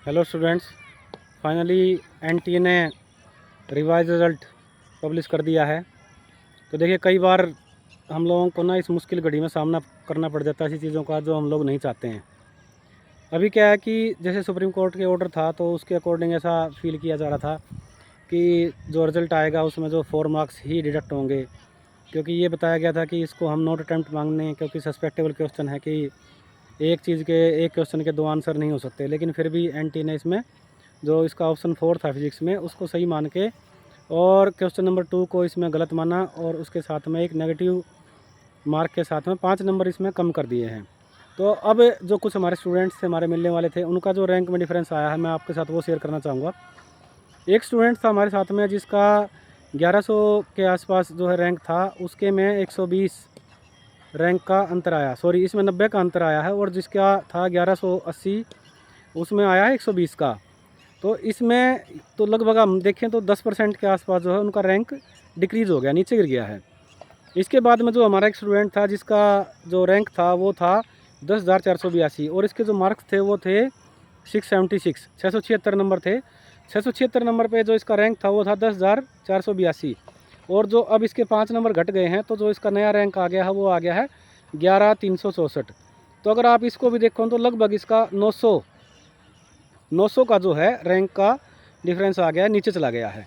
Hello students, finally NTA ने revise result publish कर दिया है। तो देखिए, कई बार हम लोगों को ना इस मुश्किल घड़ी में सामना करना पड़ जाता है ऐसी चीज़ों का जो हम लोग नहीं चाहते हैं। अभी क्या है कि जैसे सुप्रीम कोर्ट के ऑर्डर था तो उसके अकॉर्डिंग ऐसा फील किया जा रहा था कि जो रिज़ल्ट आएगा उसमें जो 4 मार्क्स ही डिडक्ट होंगे, क्योंकि ये बताया गया था कि इसको हम नोट अटैम्प्ट मांगने, क्योंकि सस्पेक्टेबल क्वेश्चन है कि एक क्वेश्चन के 2 आंसर नहीं हो सकते। लेकिन फिर भी एनटी ने इसमें जो इसका ऑप्शन 4 था फिजिक्स में, उसको सही मान के और क्वेश्चन नंबर 2 को इसमें गलत माना और उसके साथ में एक नेगेटिव मार्क के साथ में 5 नंबर इसमें कम कर दिए हैं। तो अब जो कुछ हमारे स्टूडेंट्स थे, हमारे मिलने वाले थे, उनका जो रैंक में डिफरेंस आया है मैं आपके साथ वो शेयर करना चाहूँगा। एक स्टूडेंट था हमारे साथ में जिसका 1100 के आसपास जो है रैंक था, उसके में 120 रैंक का अंतर आया, सॉरी इसमें 90 का अंतर आया है, और जिसका था 1180 उसमें आया है 120 का। तो इसमें तो लगभग हम देखें तो 10% के आसपास जो है उनका रैंक डिक्रीज़ हो गया, नीचे गिर गया है। इसके बाद में जो हमारा एक स्टूडेंट था जिसका जो रैंक था वो था 10,482, और इसके जो मार्क्स थे वो थे 676, 676 नंबर थे। 676 नंबर पे जो इसका रैंक था वो था 10,482, और जो अब इसके 5 नंबर घट गए हैं तो जो इसका नया रैंक आ गया है वो आ गया है 11,364। तो अगर आप इसको भी देखो तो लगभग इसका 900 का जो है रैंक का डिफरेंस आ गया है, नीचे चला गया है।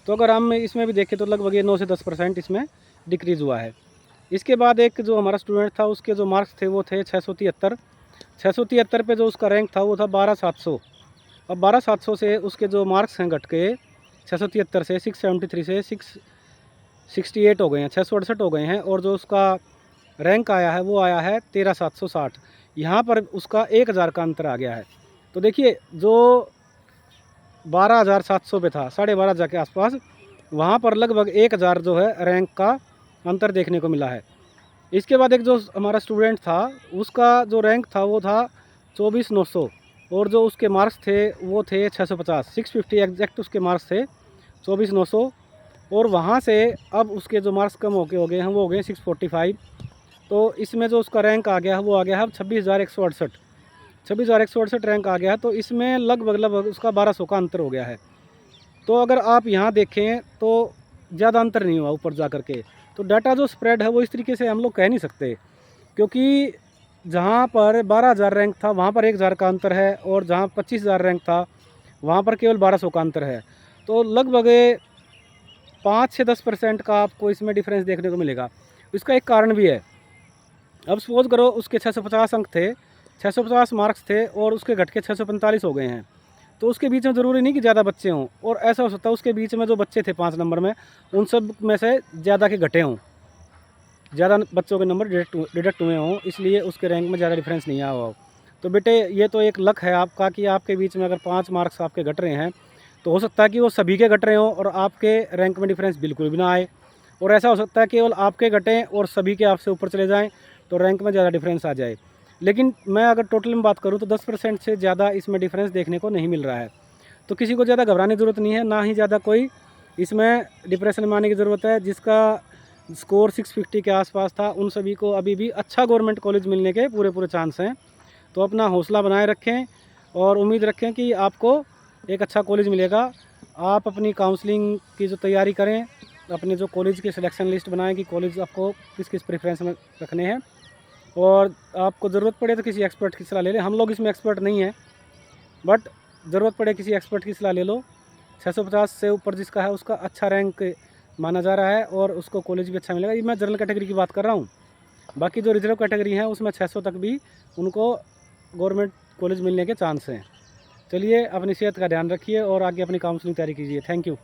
तो अगर हम इसमें भी देखें तो लगभग ये 9 से 10% इसमें डिक्रीज़ हुआ है। इसके बाद एक जो हमारा स्टूडेंट था उसके जो मार्क्स थे वो थे 673। 673 पे जो उसका रैंक था वो था 12,700। अब 12,700 से उसके जो मार्क्स हैं घट के 673 से 673 से 668 हो गए हैं, 668 हो गए हैं, और जो उसका रैंक आया है वो आया है 13,760। यहाँ पर उसका 1,000 का अंतर आ गया है। तो देखिए, जो 12,700 पे था, 12,500 के आसपास, वहाँ पर लगभग 1,000 जो है रैंक का अंतर देखने को मिला है। इसके बाद एक जो हमारा स्टूडेंट था उसका जो रैंक था वो था 24,900, और जो उसके मार्क्स थे वो थे 650, 650 एग्जैक्ट उसके मार्क्स थे 24,900, और वहाँ से अब उसके जो मार्क्स कम हो गए हैं वो हो गए 645। तो इसमें जो उसका रैंक आ गया है वो आ गया है 26,168, 26,168 रैंक आ गया है। तो इसमें लगभग उसका 1,200 का अंतर हो गया है। तो अगर आप यहाँ देखें तो ज़्यादा अंतर नहीं हुआ ऊपर जा कर के। तो डाटा जो स्प्रेड है वो इस तरीके से हम लोग कह नहीं सकते, क्योंकि जहाँ पर 12,000 रैंक था वहाँ पर 1,000 का अंतर है, और जहाँ 25,000 रैंक था वहाँ पर केवल 1,200 का अंतर है। तो लगभग 5 से 10% का आपको इसमें डिफरेंस देखने को मिलेगा। इसका एक कारण भी है। अब सपोज़ करो उसके 650 अंक थे, 650 मार्क्स थे, और उसके घट के 645 हो गए हैं। तो उसके बीच में ज़रूरी नहीं कि ज़्यादा बच्चे हों, और ऐसा हो सकता है उसके बीच में जो बच्चे थे 5 नंबर में, उन सब में से ज़्यादा के घटे हों, ज़्यादा बच्चों के नंबर डिडक्ट हुए हों, इसलिए उसके रैंक में ज़्यादा डिफरेंस नहीं आया हो। तो बेटे, ये तो एक लक है आपका कि आपके बीच में अगर 5 मार्क्स आपके घट रहे हैं, तो हो सकता है कि वो सभी के घट रहे हों और आपके रैंक में डिफरेंस बिल्कुल भी ना आए, और ऐसा हो सकता है केवल आपके घटें और सभी के आपसे ऊपर चले जाएँ, तो रैंक में ज़्यादा डिफरेंस आ जाए। लेकिन मैं अगर टोटल में बात करूँ तो 10% से ज़्यादा इसमें डिफरेंस देखने को नहीं मिल रहा है। तो किसी को ज़्यादा घबराने की ज़रूरत नहीं है, ना ही ज़्यादा कोई इसमें डिप्रेशन में आने की ज़रूरत है। जिसका स्कोर 650 के आसपास था उन सभी को अभी भी अच्छा गवर्नमेंट कॉलेज मिलने के पूरे चांस हैं। तो अपना हौसला बनाए रखें और उम्मीद रखें कि आपको एक अच्छा कॉलेज मिलेगा। आप अपनी काउंसलिंग की जो तैयारी करें, अपने जो कॉलेज की सिलेक्शन लिस्ट बनाएं कि कॉलेज आपको किस किस प्रेफरेंस में रखने हैं, और आपको ज़रूरत पड़े तो किसी एक्सपर्ट की सलाह ले लें। हम लोग इसमें एक्सपर्ट नहीं हैं, बट ज़रूरत पड़े किसी एक्सपर्ट की सलाह ले लो। 650 से ऊपर जिसका है उसका अच्छा रैंक माना जा रहा है और उसको कॉलेज भी अच्छा मिलेगा। ये मैं जनरल कैटेगरी की बात कर रहा हूँ। बाकी जो रिजर्व कैटेगरी है उसमें 600 तक भी उनको गवर्नमेंट कॉलेज मिलने के चांस हैं। चलिए, अपनी सेहत का ध्यान रखिए और आगे अपनी काउंसलिंग तैयारी कीजिए। Thank you.